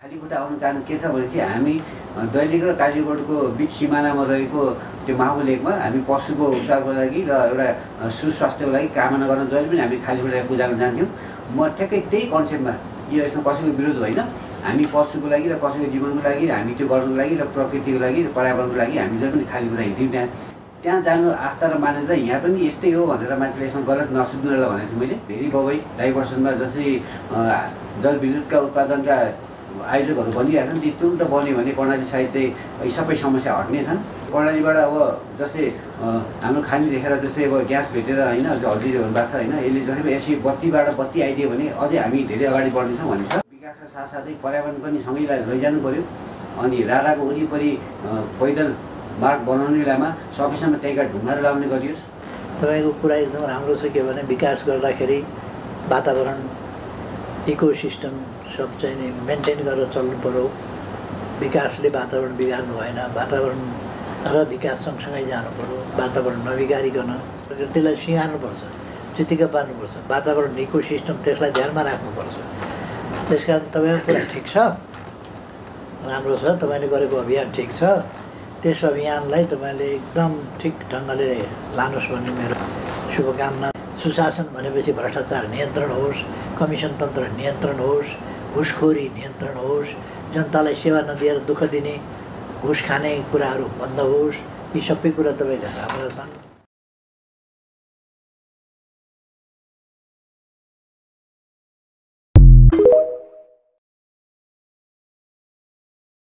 खालीखुट्टा आउनु कारण के छ भने चाहिँ हामी दैलेख र कालीकोटको बीच सिमानामा रहेको त्यो माहु लेकमा हामी पशुको उपचारको लागि र एउटा सुस्वास्थ्यको लागि कामना गर्न जहिले पनि हामी खालीखुट्टा पूजा गर्न जान्थ्यौँ। म ठ्याक्कै त्यही कन्सेप्टमा यो यसमा कसैको विरोध होइन, हामी पशुको लागि र कसैको जीवनको लागि हामी त्यो गर्नुको लागि र प्रकृतिको लागि र पर्यावरणको लागि हामी जहिले पनि खालीखुट्टा हिँड्थ्यौँ। त्यहाँ जानु आस्था र मानेर यहाँ पनि यस्तै हो भनेर मान्छेले यसमा गलत नसुन्नुलाई भनेको छु मैले। भेरी बबई डाइभर्सनमा जस्तै जलविद्युतका उत्पादनका आयोजकहरू भनिरहेछन् ती तुरुन्त बन्यो भने कर्णाली साइड चाहिँ यी सबै समस्या हट्नेछन्। कर्णालीबाट अब जस्तै हाम्रो खानी देखेर जस्तै अब ग्यास भेटेर होइन हल्दी भएको छ होइन, यसले जस्तै यसरी बत्तीबाट बत्ती आइदियो भने अझै हामी धेरै अगाडि बढ्नेछौँ भनेको छ। विकासका साथसाथै पर्यावरण पनि सँगै लैजानु पऱ्यो। अनि राराको वरिपरि पैदल मार्ग बनाउने बेलामा सकेसम्म त्यहीँका ढुङ्गाहरू लाउने गरियोस्। तपाईँको कुरा एकदम राम्रो छ के भने विकास गर्दाखेरि वातावरण इकोसिस्टम सब चाहिँ नि मेन्टेन गरेर चल्नु पर्यो। विकासले वातावरण बिगार्नु भएन, वातावरण र विकास सँगसँगै जानु पर्यो। वातावरण नबिगारिकन त्यसलाई सिँगार्नुपर्छ, चित्तिका पार्नुपर्छ। वातावरण इकोसिस्टम त्यसलाई ध्यानमा राख्नुपर्छ। त्यस कारण तपाईँको कुरा ठिक छ, राम्रो छ, तपाईँले गरेको अभियान ठिक छ। त्यस अभियानलाई तपाईँले एकदम ठिक ढङ्गले लानुहोस् भन्ने मेरो शुभकामना। सुशासन भनेपछि भ्रष्टाचार नियन्त्रण होस्, कमिसन तन्त्र नियन्त्रण होस्, घुसखोरी नियन्त्रण होस्, जनतालाई सेवा नदिएर दुःख दिने घुस खाने कुराहरू बन्द होस्। यी सबै कुरा तपाईँका हाम्रा छन्।